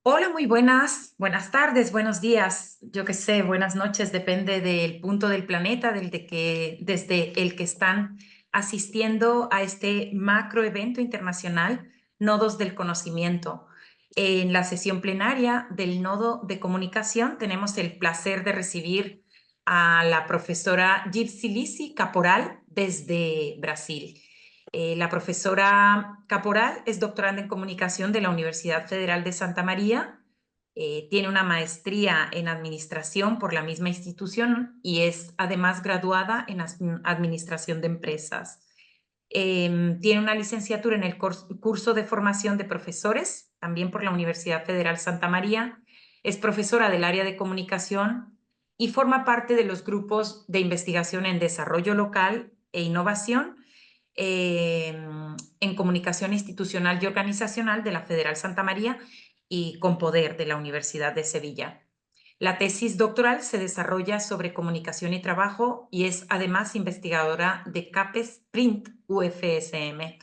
Hola, muy buenas tardes, buenos días, yo qué sé, buenas noches, depende del punto del planeta desde el que están asistiendo a este macro evento internacional, Nodos del Conocimiento. En la sesión plenaria del Nodo de Comunicación tenemos el placer de recibir a la profesora Gypsy Lisi Caporal desde Brasil. La profesora Caporal es doctoranda en comunicación de la Universidad Federal de Santa María, tiene una maestría en administración por la misma institución y es además graduada en administración de empresas. Tiene una licenciatura en el curso de formación de profesores, también por la Universidad Federal Santa María. Es profesora del área de comunicación y forma parte de los grupos de investigación en desarrollo local e innovación en comunicación institucional y organizacional de la Federal Santa María y con poder de la Universidad de Sevilla. La tesis doctoral se desarrolla sobre comunicación y trabajo y es además investigadora de CAPES Print UFSM.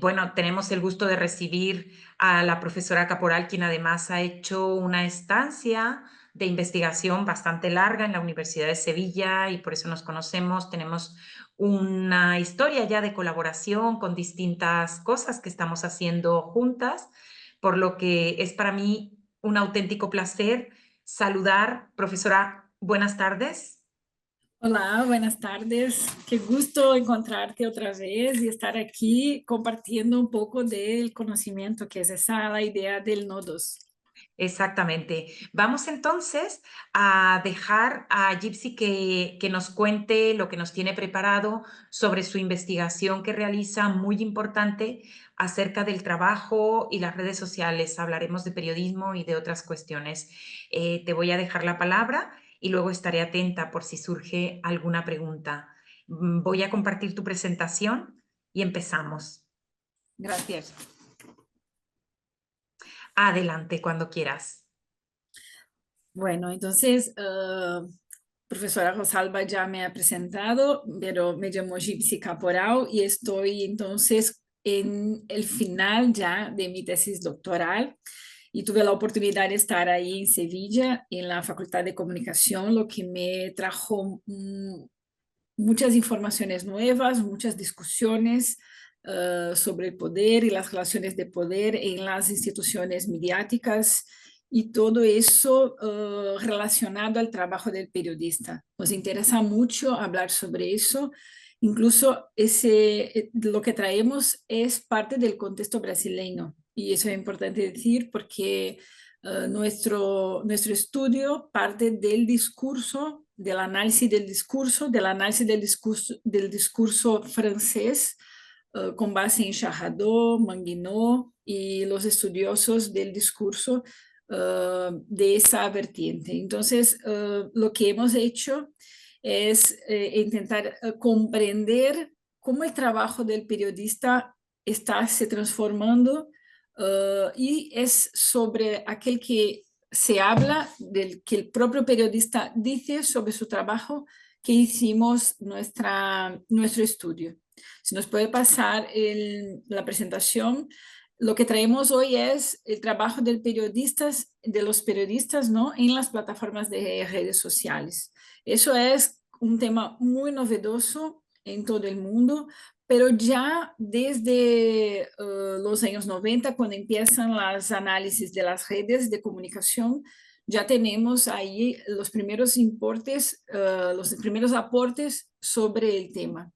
Bueno, tenemos el gusto de recibir a la profesora Caporal, quien además ha hecho una estancia de investigación bastante larga en la Universidad de Sevilla y por eso nos conocemos. Tenemos una historia ya de colaboración con distintas cosas que estamos haciendo juntas, por lo que es para mí un auténtico placer saludar. Profesora, buenas tardes. Olá, buenas tardes. Qué gusto encontrarte otra vez y estar aquí compartiendo un poco del conocimiento, que es esa la idea del nodos. Exactamente. Vamos entonces a dejar a Gypsy que nos cuente lo que nos tiene preparado sobre su investigación que realiza, muy importante, acerca del trabajo y las redes sociales. Hablaremos de periodismo y de otras cuestiones. Te voy a dejar la palabra y luego estaré atenta por si surge alguna pregunta. Voy a compartir tu presentación y empezamos. Gracias. Adelante cuando quieras. Bueno, entonces, profesora Rosalba ya me ha presentado, pero me llamo Gypsy Caporal y estoy entonces en el final ya de mi tesis doctoral. Y tuve la oportunidad de estar ahí en Sevilla, en la Facultad de Comunicación, lo que me trajo muchas informaciones nuevas, muchas discusiones sobre el poder y las relaciones de poder en las instituciones mediáticas y todo eso relacionado al trabajo del periodista. Nos interesa mucho hablar sobre eso. Incluso lo que traemos es parte del contexto brasileño y eso es importante decir porque nuestro estudio parte del discurso, del análisis del discurso francés, con base en Charradot, Manguinot y los estudiosos del discurso de esa vertiente. Entonces, lo que hemos hecho es intentar comprender cómo el trabajo del periodista está se transformando y es sobre aquel que se habla, del que el propio periodista dice sobre su trabajo que hicimos nuestro estudio. Si nos puede pasar la presentación, lo que traemos hoy es el trabajo de los periodistas, ¿no? En las plataformas de redes sociales. Eso es un tema muy novedoso en todo el mundo, pero ya desde los años 90, cuando empiezan las análisis de las redes de comunicación, ya tenemos ahí los primeros aportes sobre el tema.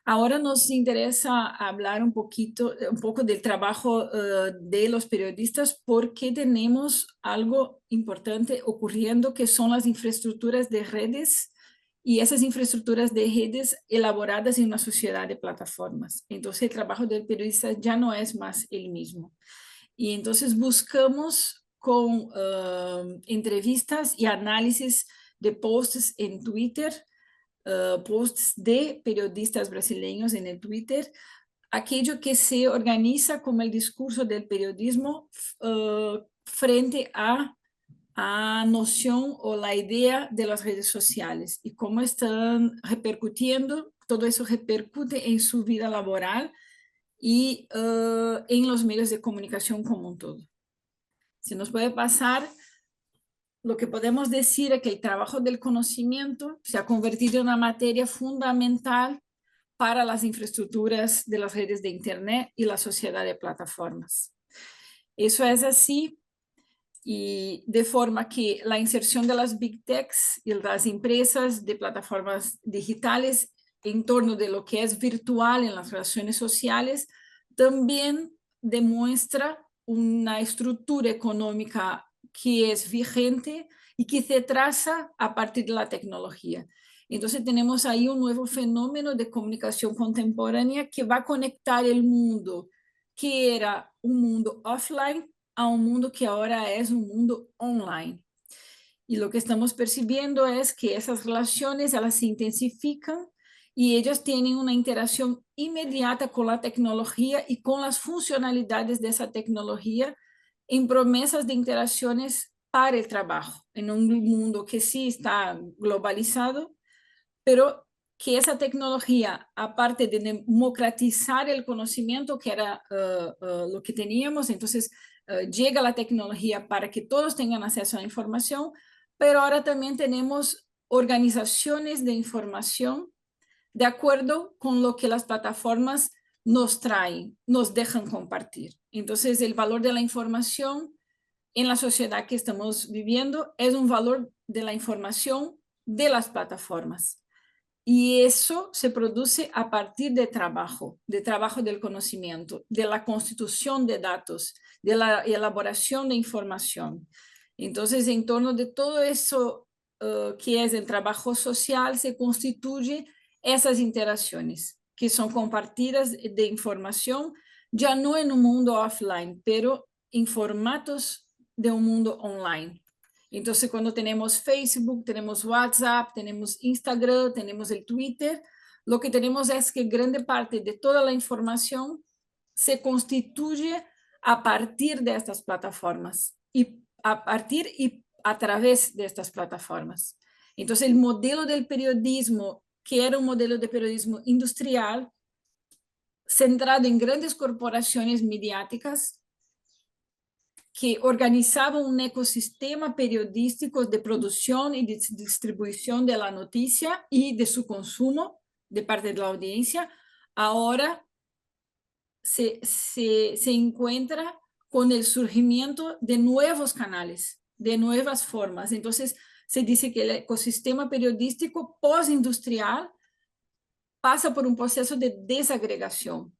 Ahora nos interesa hablar un poco del trabajo de los periodistas porque tenemos algo importante ocurriendo que son las infraestructuras de redes y esas infraestructuras de redes elaboradas en una sociedad de plataformas. Entonces el trabajo del periodista ya no es más el mismo. Y entonces buscamos con entrevistas y análisis de posts en Twitter, posts de periodistas brasileños en el Twitter, aquello que se organiza como el discurso del periodismo frente a noción o la idea de las redes sociales y cómo están repercutiendo, todo eso repercute en su vida laboral y en los medios de comunicación como un todo. Si nos puede pasar, lo que podemos decir es que el trabajo del conocimiento se ha convertido en una materia fundamental para las infraestructuras de las redes de Internet y la sociedad de plataformas. Eso es así y de forma que la inserción de las Big Techs y las empresas de plataformas digitales en torno de lo que es virtual en las relaciones sociales también demuestra una estructura económica que es vigente y que se traza a partir de la tecnología. Entonces tenemos ahí un nuevo fenómeno de comunicación contemporánea que va a conectar el mundo que era un mundo offline a un mundo que ahora es un mundo online. Y lo que estamos percibiendo es que esas relaciones elas se intensifican y ellos tienen una interacción inmediata con la tecnología y con las funcionalidades de esa tecnología en promesas de interacciones para el trabajo, en un mundo que sí está globalizado, pero que esa tecnología, aparte de democratizar el conocimiento, que era lo que teníamos, entonces llega la tecnología para que todos tengan acceso a la información, pero ahora también tenemos organizaciones de información de acuerdo con lo que las plataformas nos traen, nos dejan compartir. Entonces, el valor de la información en la sociedad que estamos viviendo es un valor de la información de las plataformas. Y eso se produce a partir de trabajo del conocimiento, de la constitución de datos, de la elaboración de información. Entonces, en torno de todo eso que es el trabajo social, se constituye esas interacciones que son compartidas de información, ya no en un mundo offline, pero en formatos de un mundo online. Entonces, cuando tenemos Facebook, tenemos WhatsApp, tenemos Instagram, tenemos el Twitter, lo que tenemos es que grande parte de toda la información se constituye a partir de estas plataformas y a partir y a través de estas plataformas. Entonces, el modelo del periodismo, que era un modelo de periodismo industrial, centrado en grandes corporaciones mediáticas, que organizaba un ecosistema periodístico de producción y de distribución de la noticia y de su consumo de parte de la audiencia, ahora se encuentra con el surgimiento de nuevos canales, de nuevas formas. Entonces, se dice que el ecosistema periodístico postindustrial pasa por un proceso de desagregación.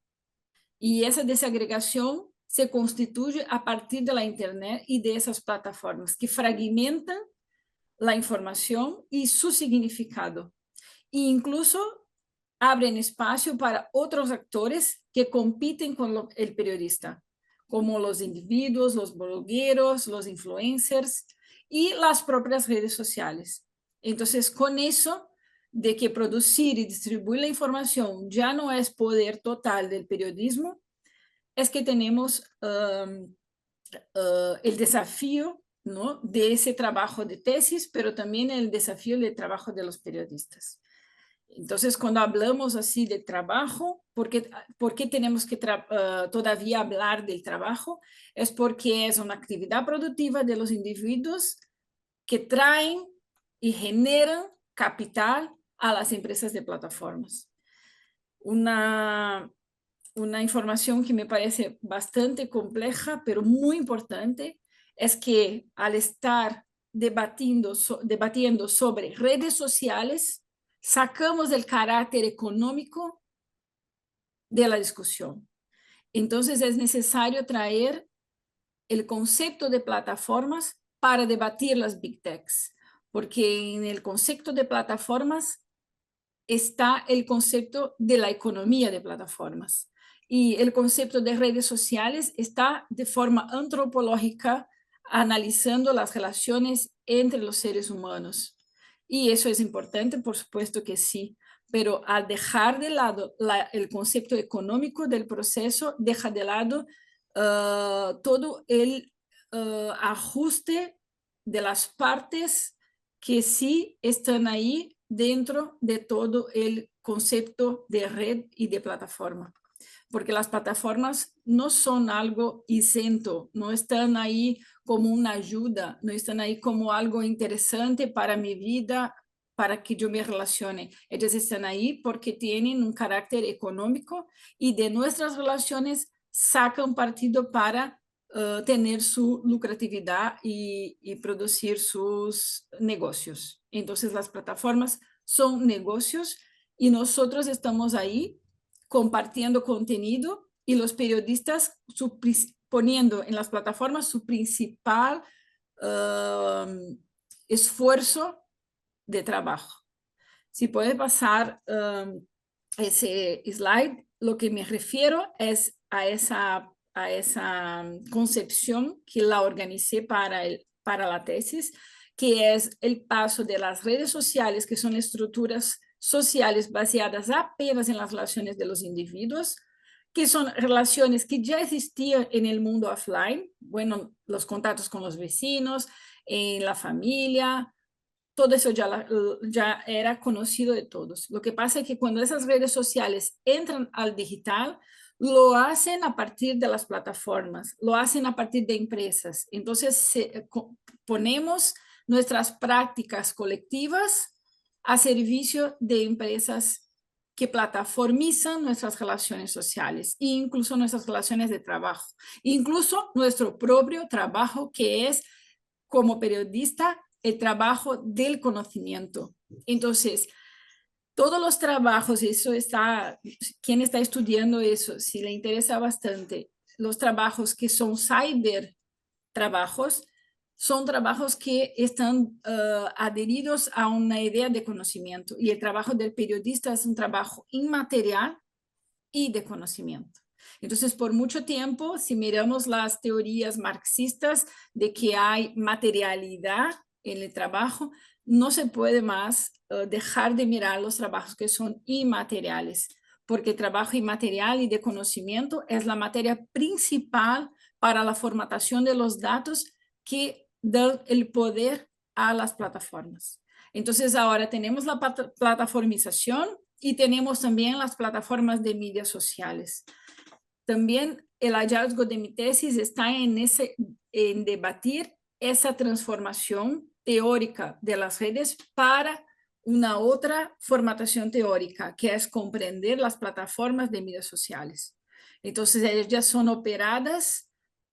Y esa desagregación se constituye a partir de la Internet y de esas plataformas que fragmentan la información y su significado. E incluso abren espacio para otros actores que compiten con el periodista, como los individuos, los blogueros, los influencers y las propias redes sociales. Entonces, con eso de que producir y distribuir la información ya no es poder total del periodismo, es que tenemos el desafío, ¿no?, de ese trabajo de tesis, pero también el desafío del trabajo de los periodistas. Entonces, cuando hablamos así de trabajo, ¿por qué tenemos que todavía hablar del trabajo? Es porque es una actividad productiva de los individuos que traen y generan capital a las empresas de plataformas. Una información que me parece bastante compleja, pero muy importante, es que al estar debatiendo sobre redes sociales, sacamos el carácter económico de la discusión. Entonces es necesario traer el concepto de plataformas para debatir las Big Techs, porque en el concepto de plataformas está el concepto de la economía de plataformas. Y el concepto de redes sociales está de forma antropológica analizando las relaciones entre los seres humanos. Y eso es importante, por supuesto que sí, pero al dejar de lado el concepto económico del proceso, deja de lado todo el ajuste de las partes que sí están ahí dentro de todo el concepto de red y de plataforma. porque las plataformas no son algo isento, no están ahí como una ayuda, no están ahí como algo interesante para mi vida, para que yo me relacione. Ellas están ahí porque tienen un carácter económico y de nuestras relaciones sacan partido para tener su lucratividad y producir sus negocios. Entonces las plataformas son negocios y nosotros estamos ahí compartiendo contenido y los periodistas poniendo en las plataformas su principal esfuerzo de trabajo. Si puede pasar ese slide, lo que me refiero es a esa concepción que la organicé para la tesis, que es el paso de las redes sociales, que son estructuras sociales baseadas apenas en las relaciones de los individuos, que son relaciones que ya existían en el mundo offline, bueno, los contactos con los vecinos, en la familia, todo eso ya era conocido de todos. Lo que pasa es que cuando esas redes sociales entran al digital, lo hacen a partir de las plataformas, lo hacen a partir de empresas. Entonces, ponemos nuestras prácticas colectivas a servicio de empresas que plataformizan nuestras relaciones sociales, incluso nuestras relaciones de trabajo, incluso nuestro propio trabajo, que es como periodista el trabajo del conocimiento. Entonces, todos los trabajos, eso está, quien está estudiando eso, si le interesa bastante, los trabajos que son cyber trabajos, son trabajos que están adheridos a una idea de conocimiento. Y el trabajo del periodista es un trabajo inmaterial y de conocimiento. Entonces, por mucho tiempo, si miramos las teorías marxistas de que hay materialidad en el trabajo, no se puede más dejar de mirar los trabajos que son inmateriales, porque el trabajo inmaterial y de conocimiento es la materia principal para la formatación de los datos que dan el poder a las plataformas. Entonces, ahora tenemos la plataformización y tenemos también las plataformas de medios sociales. También el hallazgo de mi tesis está en debatir esa transformación teórica de las redes para una otra formatación teórica, que es comprender las plataformas de medios sociales. Entonces, ellas son operadas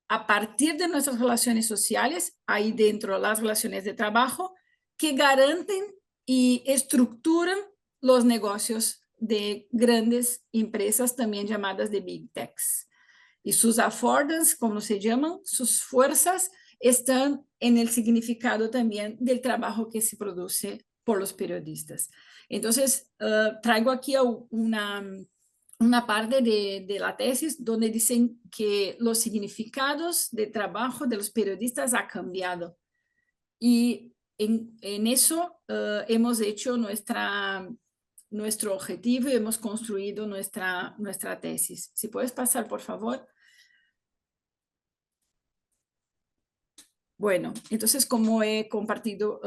a partir de nuestras relaciones sociales, ahí dentro las relaciones de trabajo, que garanten y estructuran los negocios de grandes empresas, también llamadas de Big Techs. Y sus affordances, como se llaman, sus fuerzas, están en el significado también del trabajo que se produce por los periodistas. Entonces, traigo aquí una parte de la tesis donde dicen que los significados de trabajo de los periodistas ha cambiado. Y en eso hemos hecho nuestro objetivo y hemos construido nuestra tesis. Si puedes pasar, por favor. Bueno, entonces, como he compartido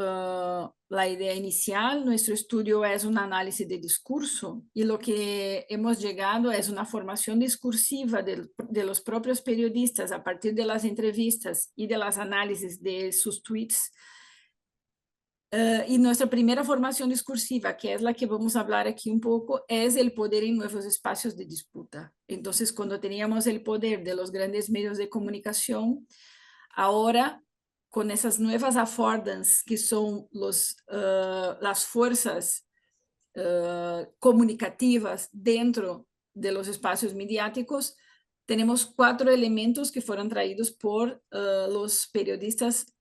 la idea inicial, nuestro estudio es un análisis de discurso y lo que hemos llegado es una formación discursiva de los propios periodistas a partir de las entrevistas y de las análisis de sus tweets. Y nuestra primera formación discursiva, que es la que vamos a hablar aquí un poco, es el poder en nuevos espacios de disputa. Entonces, cuando teníamos el poder de los grandes medios de comunicación, ahora con esas nuevas affordances que son las fuerzas comunicativas dentro de los espacios mediáticos, tenemos 4 elementos que fueron traídos por los periodistas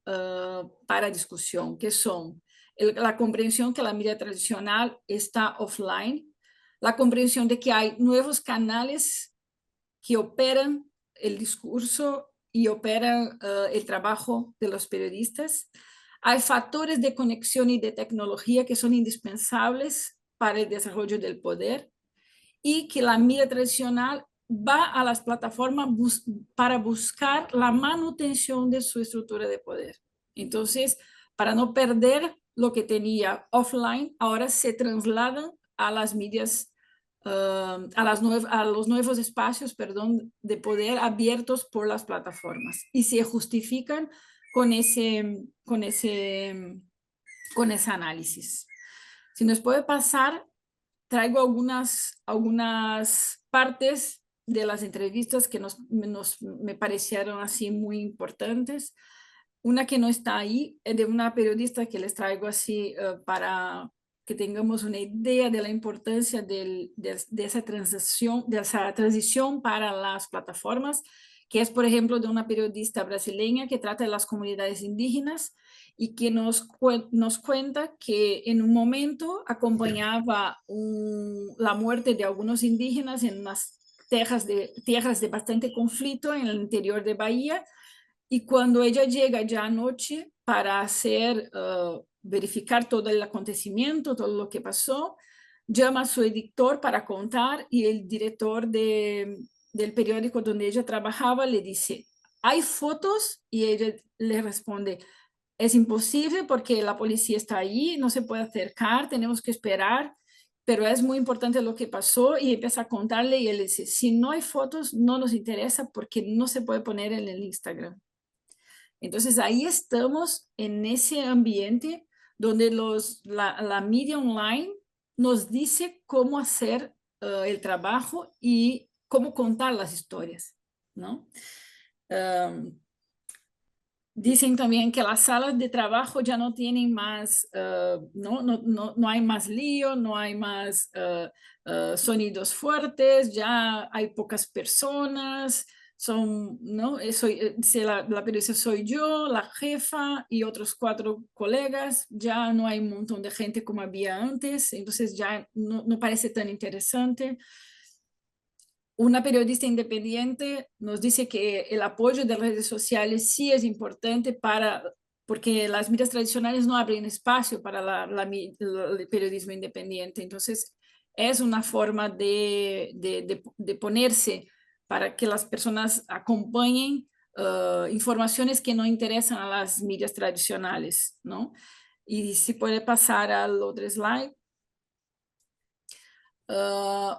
para discusión, que son la comprensión que la media tradicional está offline, la comprensión de que hay nuevos canales que operan el discurso y operan el trabajo de los periodistas. Hay factores de conexión y de tecnología que son indispensables para el desarrollo del poder y que la media tradicional va a las plataformas para buscar la manutención de su estructura de poder. Entonces, para no perder lo que tenía offline, ahora se trasladan a las medias a los nuevos espacios, perdón, de poder abiertos por las plataformas y se justifican con ese análisis. Si nos puede pasar, traigo algunas partes de las entrevistas que me parecieron así muy importantes. Una que no está ahí es de una periodista que les traigo así para que tengamos una idea de la importancia de esa transición para las plataformas, que es, por ejemplo, de una periodista brasileña que trata de las comunidades indígenas y que nos cuenta que en un momento acompañaba la muerte de algunos indígenas en unas tierras de bastante conflicto en el interior de Bahía, y cuando ella llega ya anoche para verificar todo el acontecimiento, todo lo que pasó, llama a su editor para contar y el director del periódico donde ella trabajaba le dice, ¿hay fotos? Y ella le responde, es imposible porque la policía está ahí, no se puede acercar, tenemos que esperar, pero es muy importante lo que pasó, y empieza a contarle y él dice, si no hay fotos, no nos interesa porque no se puede poner en el Instagram. Entonces ahí estamos en ese ambiente donde la media online nos dice cómo hacer el trabajo y cómo contar las historias, ¿no? Dicen también que las salas de trabajo ya no tienen más, no hay más lío, no hay más sonidos fuertes, ya hay pocas personas, ¿no? La periodista soy yo, la jefa y otros 4 colegas, ya no hay un montón de gente como había antes, entonces ya no parece tan interesante. Una periodista independiente nos dice que el apoyo de las redes sociales sí es importante porque las medios tradicionales no abren espacio para el periodismo independiente. Entonces, es una forma de ponerse para que las personas acompañen informaciones que no interesan a las medios tradicionales, ¿no? Y si puede pasar al otro slide.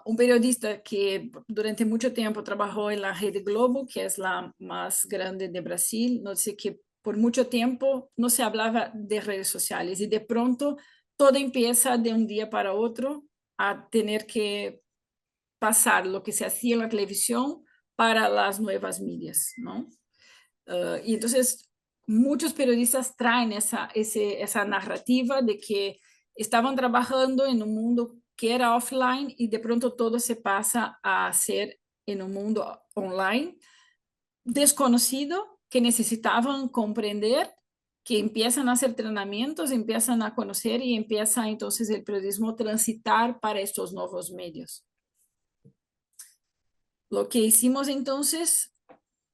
Un periodista que durante mucho tiempo trabajó en la Rede Globo, que es la más grande de Brasil, nos dice que por mucho tiempo no se hablaba de redes sociales y de pronto todo empieza de un día para otro a tener que pasar lo que se hacía en la televisión para las nuevas medias, ¿no? Y entonces muchos periodistas traen esa narrativa de que estaban trabajando en un mundo que era offline y de pronto todo se pasa a hacer en un mundo online desconocido, que necesitaban comprender, que empiezan a hacer entrenamientos, empiezan a conocer y empieza entonces el periodismo a transitar para estos nuevos medios. Lo que hicimos entonces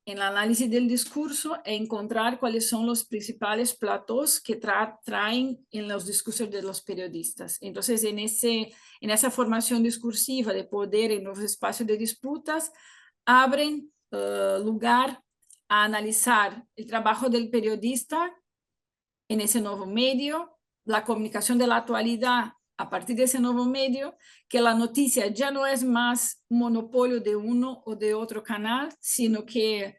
en el análisis del discurso es encontrar cuáles son los principales platós que traen en los discursos de los periodistas. Entonces, en esa formación discursiva de poder en los espacios de disputas, abren lugar a analizar el trabajo del periodista en ese nuevo medio, la comunicación de la actualidad a partir de ese nuevo medio, que la noticia ya no es más monopolio de uno o de otro canal, sino que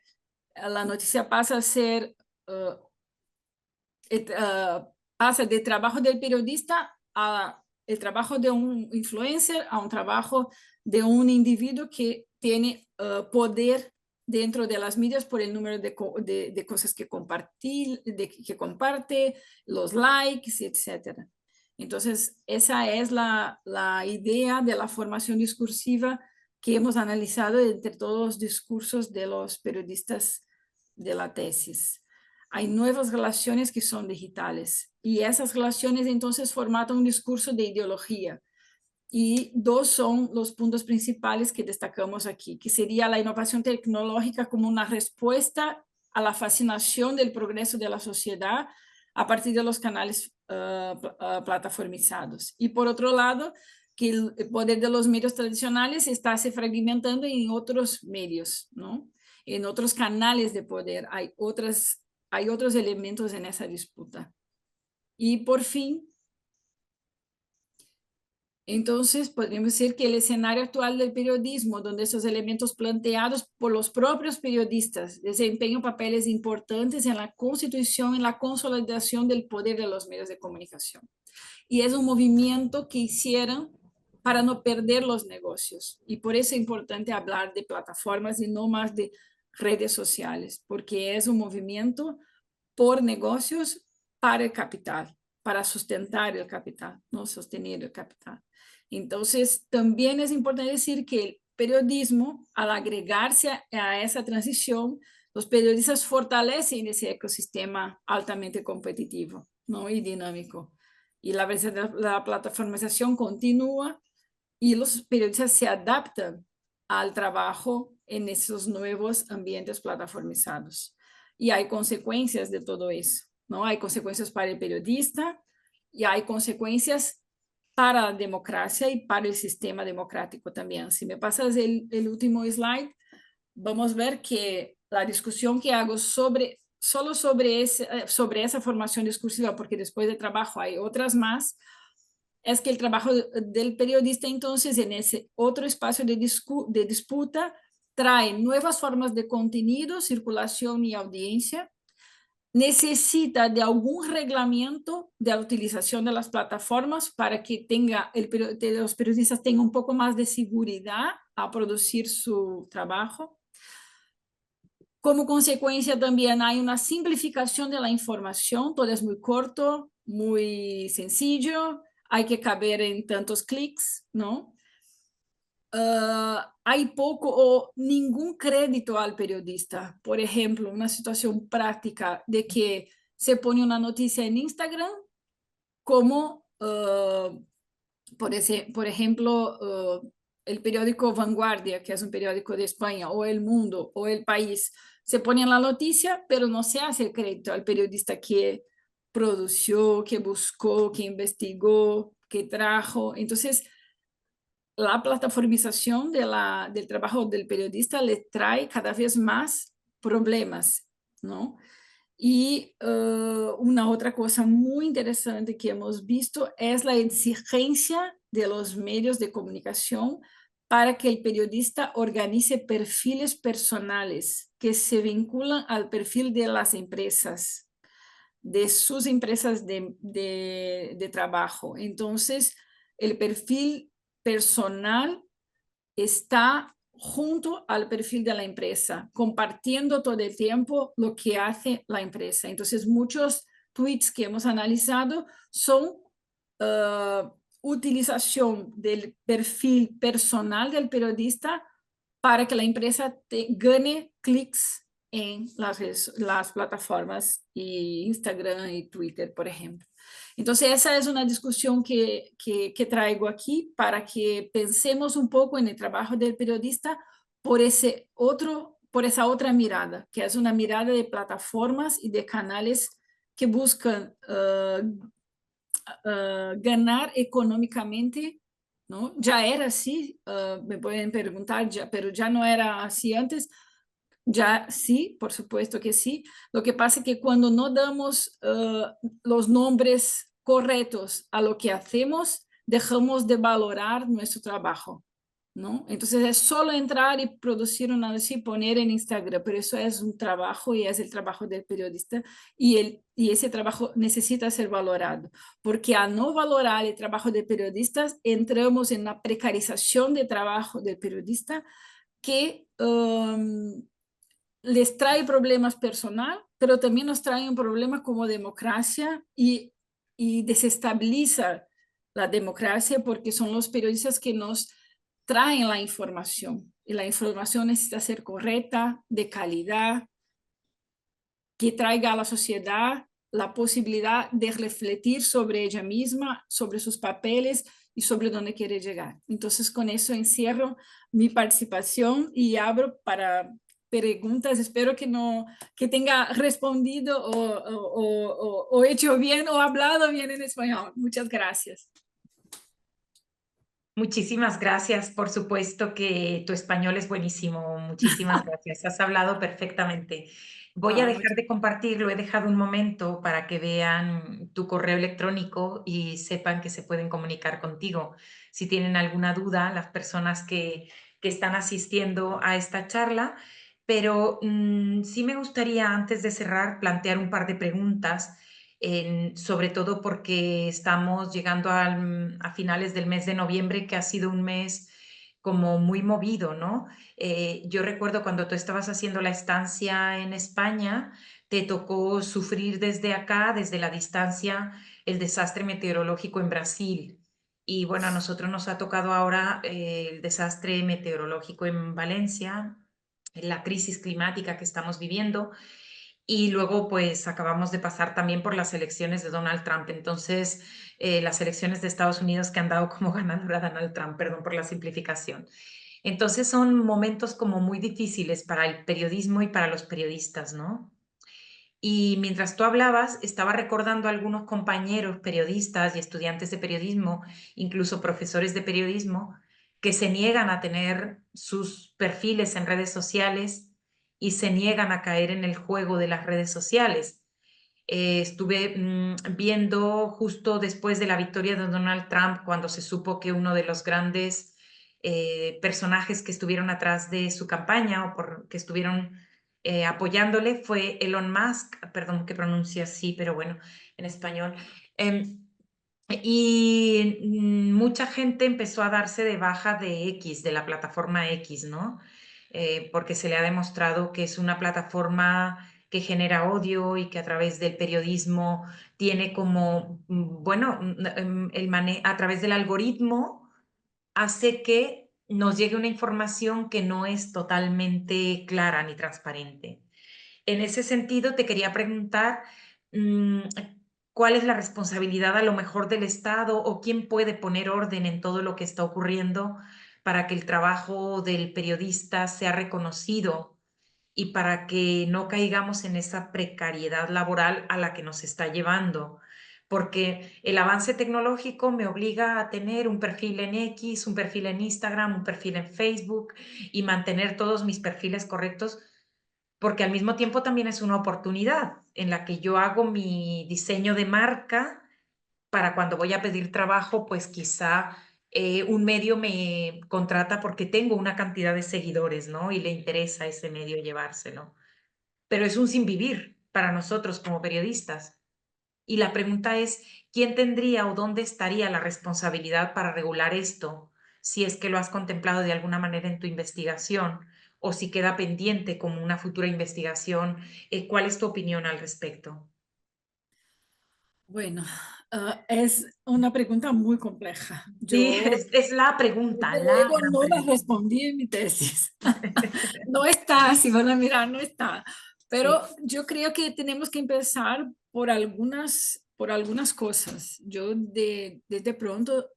la noticia pasa a ser, pasa del trabajo del periodista a el trabajo de un influencer, a un trabajo de un individuo que tiene poder dentro de las medias por el número de cosas que comparte, los likes, etc. Entonces, esa es la idea de la formación discursiva que hemos analizado entre todos los discursos de los periodistas de la tesis. Hay nuevas relaciones que son digitales y esas relaciones entonces forman un discurso de ideología. Y 2 son los puntos principales que destacamos aquí, que sería la innovación tecnológica como una respuesta a la fascinación del progreso de la sociedad a partir de los canales plataformizados. Y por otro lado, que el poder de los medios tradicionales está se fragmentando en otros medios, ¿no? En otros canales de poder. Hay otros elementos en esa disputa. Y por fin, Entonces, podríamos decir que el escenario actual del periodismo, donde esos elementos planteados por los propios periodistas desempeñan papeles importantes en la constitución y la consolidación del poder de los medios de comunicación. Y es un movimiento que hicieron para no perder los negocios. Y por eso es importante hablar de plataformas y no más de redes sociales, porque es un movimiento por negocios para el capital, para sustentar el capital, no sostener el capital. Entonces, también es importante decir que el periodismo, al agregarse a esa transición, los periodistas fortalecen ese ecosistema altamente competitivo, ¿no? Y dinámico. Y la plataformización continúa y los periodistas se adaptan al trabajo en esos nuevos ambientes plataformizados. Y hay consecuencias de todo eso, ¿no? Hay consecuencias para el periodista y hay consecuencias para la democracia y para el sistema democrático también. Si me pasas el último slide, vamos a ver que la discusión que hago solo sobre esa formación discursiva, porque después de trabajo hay otras más, es que el trabajo del periodista entonces en ese otro espacio de disputa trae nuevas formas de contenido, circulación y audiencia, necesita de algún reglamento de la utilización de las plataformas para que los periodistas tengan un poco más de seguridad a producir su trabajo. Como consecuencia también hay una simplificación de la información, todo es muy corto, muy sencillo, hay que caber en tantos clics, ¿no? Hay poco o ningún crédito al periodista. Por ejemplo, una situación práctica de que se pone una noticia en Instagram como, por ejemplo, el periódico Vanguardia, que es un periódico de España, o El Mundo, o El País, se pone en la noticia, pero no se hace el crédito al periodista que produció, que buscó, que investigó, que trajo. Entonces, la plataformización del trabajo del periodista le trae cada vez más problemas, ¿no? Y una otra cosa muy interesante que hemos visto es la exigencia de los medios de comunicación para que el periodista organice perfiles personales que se vinculan al perfil de las empresas, de sus empresas de trabajo. Entonces, el perfil personal está junto al perfil de la empresa, compartiendo todo el tiempo lo que hace la empresa. Entonces, muchos tweets que hemos analizado son utilización del perfil personal del periodista para que la empresa gane clics en las plataformas y Instagram y Twitter, por ejemplo. Entonces, esa es una discusión que traigo aquí para que pensemos un poco en el trabajo del periodista por esa otra mirada, que es una mirada de plataformas y de canales que buscan ganar económicamente, ¿no? Ya era así, me pueden preguntar, pero ya no era así antes. Ya sí, por supuesto que sí. Lo que pasa es que cuando no damos los nombres correctos a lo que hacemos, dejamos de valorar nuestro trabajo, ¿no? Entonces es solo entrar y producir una noticia y poner en Instagram, pero eso es un trabajo y es el trabajo del periodista y ese trabajo necesita ser valorado, porque a no valorar el trabajo de periodistas, entramos en la precarización de trabajo del periodista que les trae problemas personal, pero también nos trae un problema como democracia y desestabiliza la democracia porque son los periodistas que nos traen la información y la información necesita ser correcta, de calidad, que traiga a la sociedad la posibilidad de refletir sobre ella misma, sobre sus papeles y sobre dónde quiere llegar. Entonces, con eso encierro mi participación y abro para preguntas. Espero que no que tenga respondido o hecho bien o hablado bien en español. Muchas gracias. Muchísimas gracias. Por supuesto que tu español es buenísimo. Muchísimas gracias. Has hablado perfectamente. Voy a dejar Muchas, de compartirlo. He dejado un momento para que vean tu correo electrónico y sepan que se pueden comunicar contigo. si tienen alguna duda, las personas que están asistiendo a esta charla. Pero sí me gustaría, antes de cerrar, plantear un par de preguntas, sobre todo porque estamos llegando a finales del mes de noviembre, que ha sido un mes como muy movido, ¿no? Yo recuerdo cuando tú estabas haciendo la estancia en España, te tocó sufrir desde acá, desde la distancia, el desastre meteorológico en Brasil. Y bueno, a nosotros nos ha tocado ahora el desastre meteorológico en Valencia, la crisis climática que estamos viviendo. Y luego, pues acabamos de pasar también por las elecciones de Donald Trump. Entonces, las elecciones de Estados Unidos que han dado como ganador a Donald Trump, perdón por la simplificación. Entonces, son momentos como muy difíciles para el periodismo y para los periodistas, ¿no? Y mientras tú hablabas, estaba recordando a algunos compañeros periodistas y estudiantes de periodismo, incluso profesores de periodismo, que se niegan a tener sus perfiles en redes sociales y se niegan a caer en el juego de las redes sociales. Estuve viendo justo después de la victoria de Donald Trump, cuando se supo que uno de los grandes personajes que estuvieron atrás de su campaña o que estuvieron apoyándole fue Elon Musk, perdón que pronuncie así, pero bueno, en español. Em, y mucha gente empezó a darse de baja de X, de la plataforma X, ¿no? Porque se le ha demostrado que es una plataforma que genera odio y que a través del periodismo tiene como, bueno, a través del algoritmo hace que nos llegue una información que no es totalmente clara ni transparente. En ese sentido, te quería preguntar, mm, ¿cuál es la responsabilidad a lo mejor del Estado o quién puede poner orden en todo lo que está ocurriendo para que el trabajo del periodista sea reconocido y para que no caigamos en esa precariedad laboral a la que nos está llevando? Porque el avance tecnológico me obliga a tener un perfil en X, un perfil en Instagram, un perfil en Facebook y mantener todos mis perfiles correctos, porque al mismo tiempo también es una oportunidad en la que yo hago mi diseño de marca para cuando voy a pedir trabajo, pues quizá un medio me contrata porque tengo una cantidad de seguidores, ¿no? Y le interesa a ese medio llevárselo. Pero es un sinvivir para nosotros como periodistas. Y la pregunta es, ¿quién tendría o dónde estaría la responsabilidad para regular esto? Si es que lo has contemplado de alguna manera en tu investigación o si queda pendiente como una futura investigación, ¿cuál es tu opinión al respecto? Bueno, es una pregunta muy compleja. Sí, Yo, es la pregunta, desde la luego, gran no la pregunta. respondí en mi tesis. No está, si van a mirar, no está. Pero Sí, yo creo que tenemos que empezar por algunas cosas. Yo desde pronto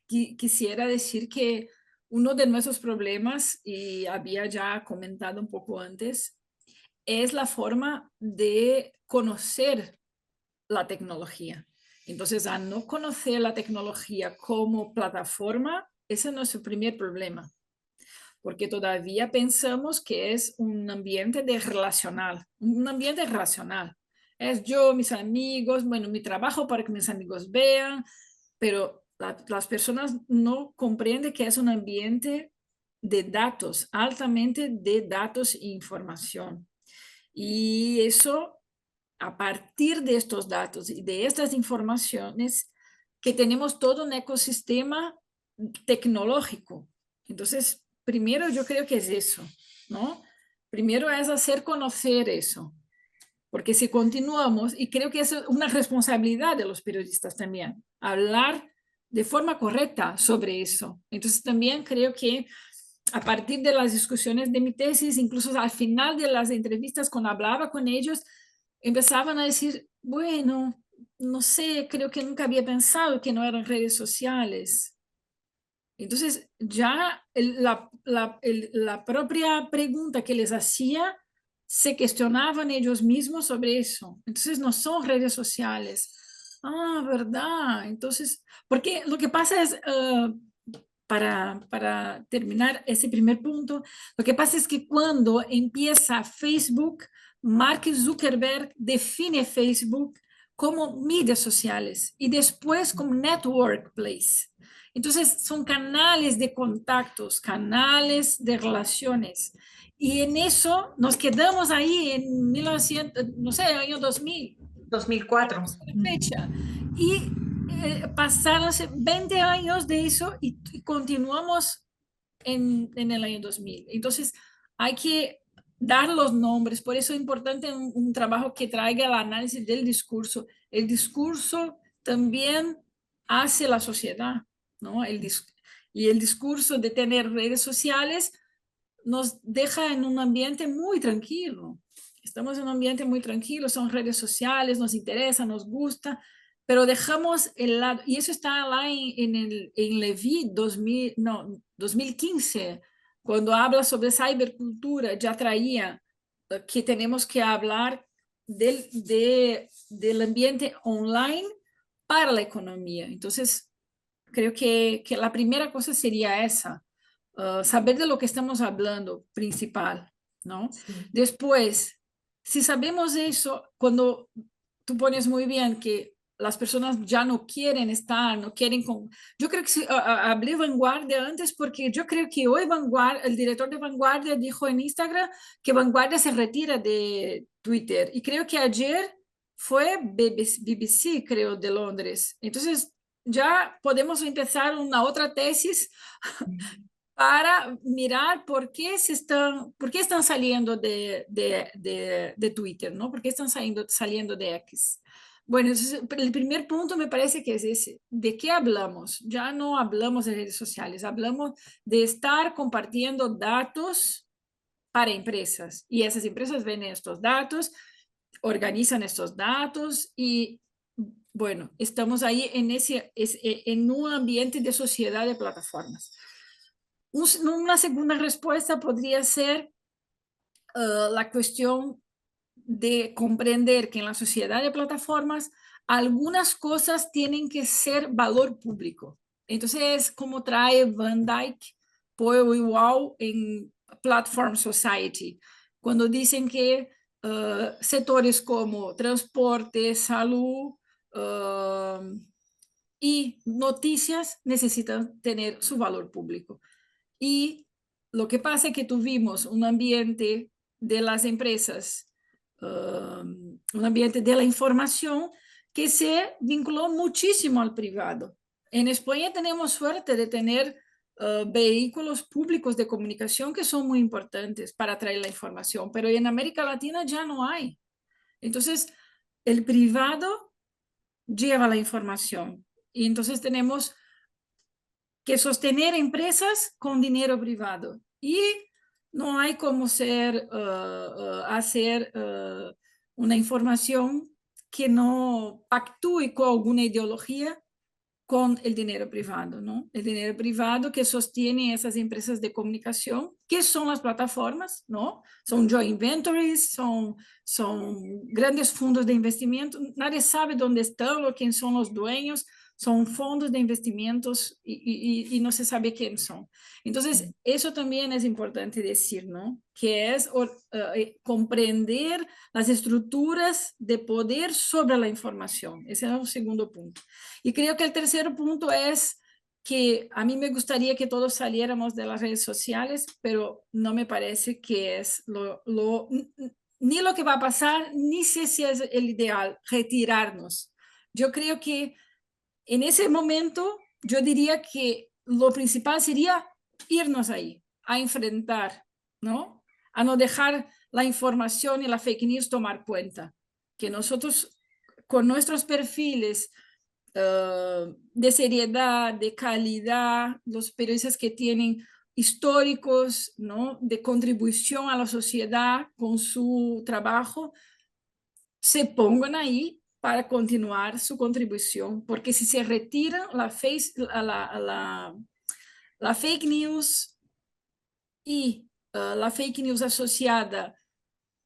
quisiera decir que uno de nuestros problemas, y había ya comentado un poco antes, es la forma de conocer la tecnología. Entonces, a no conocer la tecnología como plataforma, ese es nuestro primer problema, porque todavía pensamos que es un ambiente de relacional, un ambiente racional. Es yo, mis amigos, bueno, mi trabajo para que mis amigos vean, pero las personas no comprenden que es un ambiente de datos, altamente de datos e información. Y eso, a partir de estos datos y de estas informaciones, que tenemos todo un ecosistema tecnológico. Entonces, primero yo creo que es eso, ¿no? Primero es hacer conocer eso, porque si continuamos, y creo que es una responsabilidad de los periodistas también, hablar de forma correcta sobre eso. Entonces, también creo que a partir de las discusiones de mi tesis, incluso al final de las entrevistas, cuando hablaba con ellos, empezaban a decir, bueno, no sé, creo que nunca había pensado que no eran redes sociales. Entonces, ya la propia pregunta que les hacía, se cuestionaban ellos mismos sobre eso. Entonces, no son redes sociales. Ah, ¿verdad? Entonces, porque lo que pasa es, para terminar ese primer punto, lo que pasa es que cuando empieza Facebook, Mark Zuckerberg define Facebook como mídias sociales y después como network place. Entonces son canales de contactos, canales de relaciones. Y en eso nos quedamos ahí en 1900, no sé, año 2000, 2004. fecha. Y pasaron 20 años de eso y continuamos en el año 2000. Entonces, hay que dar los nombres, por eso es importante un trabajo que traiga el análisis del discurso. El discurso también hace la sociedad, ¿no? Y el discurso de tener redes sociales nos deja en un ambiente muy tranquilo. Estamos en un ambiente muy tranquilo, son redes sociales, nos interesa, nos gusta, pero dejamos el lado, y eso está lá en Levi 2000, no, 2015, cuando habla sobre cibercultura, ya traía que tenemos que hablar del ambiente online para la economía. Entonces, creo que la primera cosa sería esa, saber de lo que estamos hablando principal, ¿no? Sí. Después, si sabemos eso, cuando tú pones muy bien que las personas ya no quieren estar, no quieren con... Yo creo que hablé Vanguardia antes porque yo creo que hoy Vanguardia, el director de Vanguardia dijo en Instagram que Vanguardia se retira de Twitter y creo que ayer fue BBC, creo, de Londres. Entonces, ya podemos empezar una otra tesis para mirar por qué están saliendo de Twitter, ¿no? ¿Por qué están saliendo de X? Bueno, entonces, el primer punto me parece que es ese. ¿De qué hablamos? Ya no hablamos de redes sociales, hablamos de estar compartiendo datos para empresas. Y esas empresas ven estos datos, organizan estos datos y, bueno, estamos ahí en un ambiente de sociedad de plataformas. Una segunda respuesta podría ser la cuestión de comprender que en la sociedad de plataformas algunas cosas tienen que ser valor público. Entonces, como trae Van Dyke, Poe y Wow en Platform Society, cuando dicen que sectores como transporte, salud y noticias necesitan tener su valor público. Y lo que pasa es que tuvimos un ambiente de las empresas, un ambiente de la información que se vinculó muchísimo al privado. En España tenemos suerte de tener vehículos públicos de comunicación que son muy importantes para traer la información, pero en América Latina ya no hay. Entonces, el privado lleva la información y entonces tenemos que sostener empresas con dinero privado. Y no hay como hacer una información que no actúe con alguna ideología con el dinero privado, ¿no? El dinero privado que sostiene esas empresas de comunicación, que son las plataformas, ¿no? Son joint ventures, son grandes fondos de investimento, nadie sabe dónde están o quién son los dueños, son fondos de investimentos y no se sabe quién son. Entonces, eso también es importante decir, ¿no? Que es comprender las estructuras de poder sobre la información. Ese es el segundo punto. Y creo que el tercer punto es que a mí me gustaría que todos saliéramos de las redes sociales, pero no me parece que es ni lo que va a pasar, ni sé si es el ideal, retirarnos. Yo creo que en ese momento, yo diría que lo principal sería irnos ahí, a enfrentar, ¿no? A no dejar la información y la fake news tomar cuenta. Que nosotros, con nuestros perfiles de seriedad, de calidad, los periodistas que tienen históricos, ¿no? De contribución a la sociedad con su trabajo, se pongan ahí para continuar su contribución, porque si se retira la fake news y la fake news asociada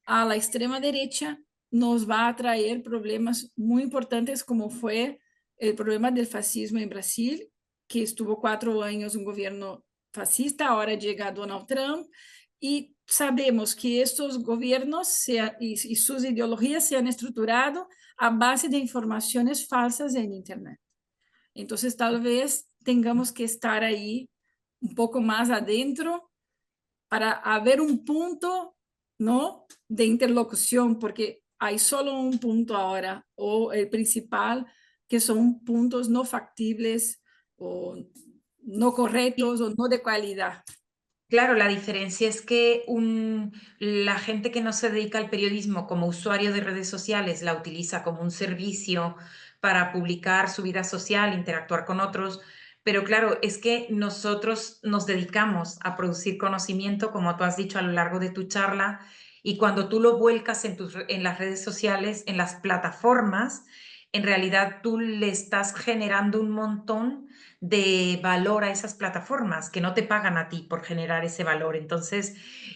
a la extrema derecha, nos va a traer problemas muy importantes como fue el problema del fascismo en Brasil, que estuvo 4 años un gobierno fascista, ahora llega Donald Trump, y sabemos que estos gobiernos y sus ideologías se han estructurado a base de informaciones falsas en Internet. Entonces, tal vez tengamos que estar ahí un poco más adentro para haber un punto, ¿no?, de interlocución, porque hay solo un punto ahora, o el principal, que son puntos no factibles o no correctos o no de calidad. Claro, la diferencia es que la gente que no se dedica al periodismo como usuario de redes sociales la utiliza como un servicio para publicar su vida social, interactuar con otros, pero claro, es que nosotros nos dedicamos a producir conocimiento, como tú has dicho a lo largo de tu charla, y cuando tú lo vuelcas en las redes sociales, en las plataformas, en realidad tú le estás generando un montón de valor a esas plataformas que no te pagan a ti por generar ese valor. Entonces,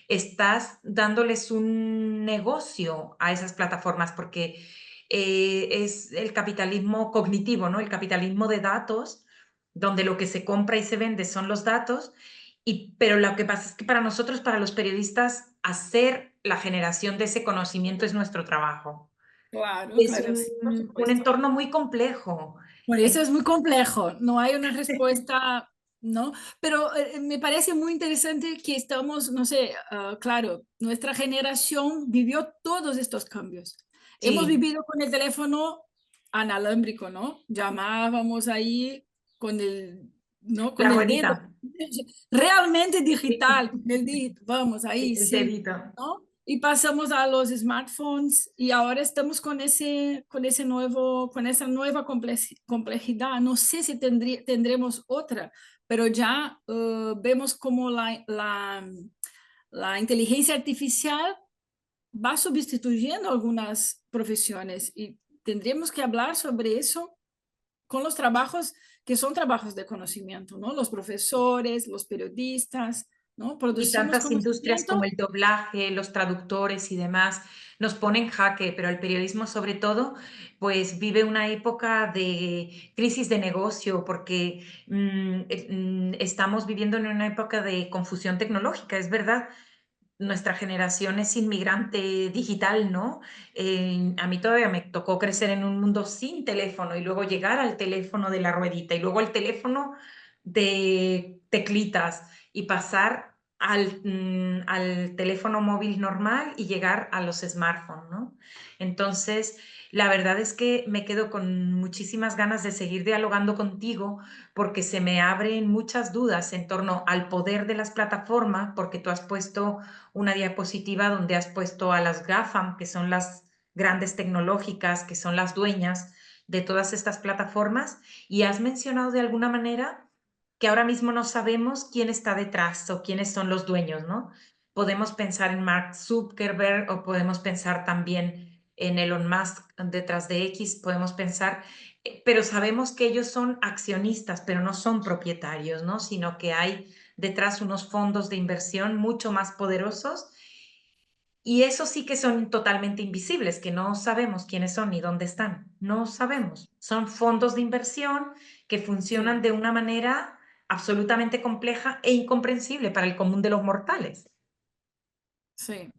estás dándoles un negocio a esas plataformas porque es el capitalismo cognitivo, ¿no? El capitalismo de datos, donde lo que se compra y se vende son los datos. Pero lo que pasa es que para nosotros, para los periodistas, hacer la generación de ese conocimiento es nuestro trabajo. Claro, Es claro, sí, por un supuesto. entorno muy complejo. Por eso es muy complejo, no hay una respuesta, ¿no? Pero me parece muy interesante que estamos, no sé, claro, nuestra generación vivió todos estos cambios. Hemos Sí, vivido con el teléfono analómbrico, ¿no? Llamábamos ahí con el, ¿no? la Con el dedo, ruedita. realmente Sí, digital, con el dedito, vamos, ahí el sí, dedito. ¿no? Y pasamos a los smartphones y ahora estamos con esa nueva complejidad. No sé si tendremos otra, pero ya vemos como la inteligencia artificial va sustituyendo algunas profesiones y tendremos que hablar sobre eso con los trabajos que son trabajos de conocimiento, ¿no? Los profesores, los periodistas, ¿no? Y Producimos tantas industrias como conocimiento. el doblaje, los traductores y demás nos ponen jaque, pero el periodismo sobre todo, pues vive una época de crisis de negocio porque estamos viviendo en una época de confusión tecnológica, es verdad. Nuestra generación es inmigrante digital, ¿no? A mí todavía me tocó crecer en un mundo sin teléfono y luego llegar al teléfono de la ruedita y luego al teléfono de teclitas y pasar al teléfono móvil normal y llegar a los smartphones, ¿no? Entonces, la verdad es que me quedo con muchísimas ganas de seguir dialogando contigo porque se me abren muchas dudas en torno al poder de las plataformas, porque tú has puesto una diapositiva donde has puesto a las GAFAM, que son las grandes tecnológicas, que son las dueñas de todas estas plataformas, y has mencionado de alguna manera que ahora mismo no sabemos quién está detrás o quiénes son los dueños, ¿no? Podemos pensar en Mark Zuckerberg o podemos pensar también en Elon Musk detrás de X, podemos pensar, pero sabemos que ellos son accionistas, pero no son propietarios, ¿no? Sino que hay detrás unos fondos de inversión mucho más poderosos y esos sí que son totalmente invisibles, que no sabemos quiénes son ni dónde están. No sabemos. Son fondos de inversión que funcionan Sí, de una manera absolutamente compleja e incomprensible para el común de los mortales. sí.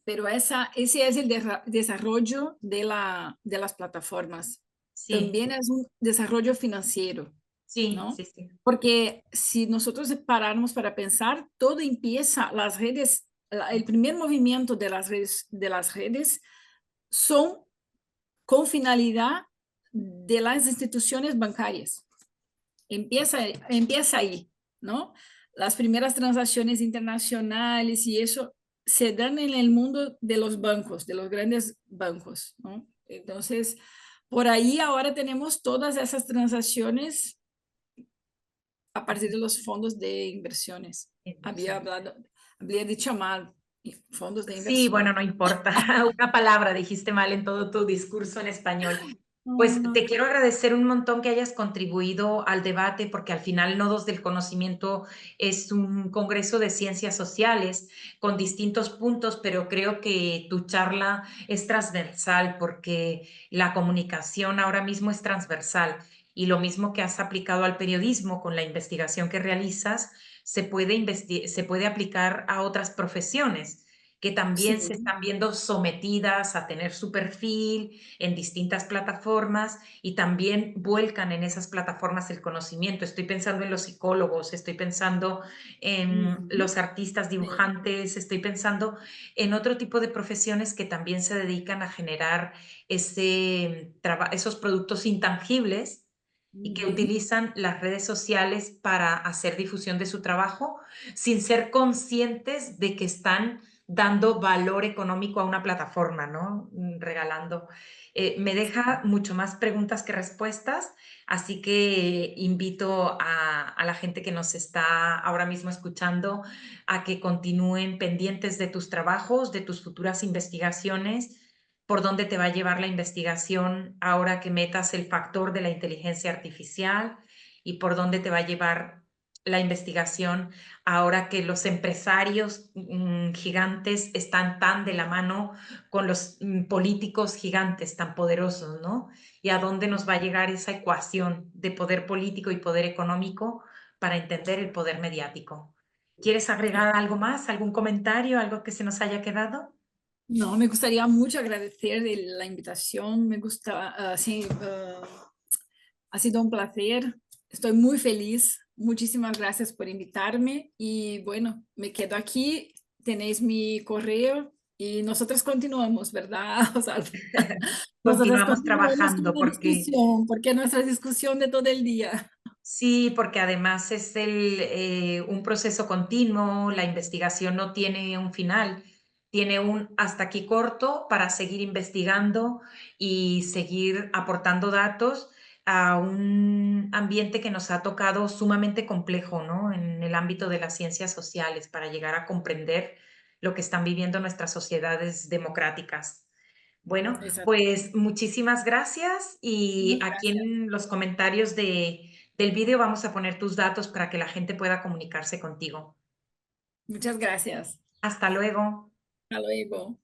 Pero ese es el desarrollo de las plataformas. Sí, También es un desarrollo financiero, sí, ¿no? sí, sí. Porque si nosotros pararnos para pensar, todo empieza, las redes, el primer movimiento de las redes son con finalidad de las instituciones bancarias. Empieza ahí, ¿no? Las primeras transacciones internacionales y eso se dan en el mundo de los bancos, de los grandes bancos, ¿no? Entonces, por ahí ahora tenemos todas esas transacciones a partir de los fondos de inversiones. Había Inversión. hablado, había dicho mal, fondos de Sí, inversión. bueno, no importa. Una palabra dijiste mal en todo tu discurso en español. No, Pues no, te quiero agradecer un montón que hayas contribuido al debate, porque al final Nodos del Conocimiento es un congreso de ciencias sociales con distintos puntos, pero creo que tu charla es transversal porque la comunicación ahora mismo es transversal y lo mismo que has aplicado al periodismo con la investigación que realizas, se puede aplicar a otras profesiones que también se Sí. están viendo sometidas a tener su perfil en distintas plataformas y también vuelcan en esas plataformas el conocimiento. Estoy pensando en los psicólogos, estoy pensando en Ujú. los artistas Sí. dibujantes, estoy pensando en otro tipo de profesiones que también se dedican a generar esos productos intangibles y que Ujú. utilizan las redes sociales para hacer difusión de su trabajo sin ser conscientes de que están dando valor económico a una plataforma, ¿no? Regalando. Me deja mucho más preguntas que respuestas, así que invito a la gente que nos está ahora mismo escuchando a que continúen pendientes de tus trabajos, de tus futuras investigaciones, por dónde te va a llevar la investigación ahora que metas el factor de la inteligencia artificial y por dónde te va a llevar la investigación ahora que los empresarios gigantes están tan de la mano con los políticos gigantes tan poderosos, ¿no? Y a dónde nos va a llegar esa ecuación de poder político y poder económico para entender el poder mediático. ¿Quieres agregar algo más? ¿Algún comentario? ¿Algo que se nos haya quedado? No, me gustaría mucho agradecer la invitación. Me gusta, sí, ha sido un placer. Estoy muy feliz. Muchísimas gracias por invitarme. Y bueno, me quedo aquí. Tenéis mi correo y nosotros continuamos, ¿verdad? O sea, nosotros Continuamos continuamos con trabajando la porque discusión, porque es nuestra discusión de todo el día. sí, porque además es un proceso continuo, la investigación no tiene un final, tiene un hasta aquí corto para seguir investigando y seguir aportando datos a un ambiente que nos ha tocado sumamente complejo, ¿no? En el ámbito de las ciencias sociales, para llegar a comprender lo que están viviendo nuestras sociedades democráticas. Bueno, Exacto. pues muchísimas gracias y Muchas aquí gracias. en los comentarios del vídeo vamos a poner tus datos para que la gente pueda comunicarse contigo. Muchas gracias. Hasta luego. Hasta luego.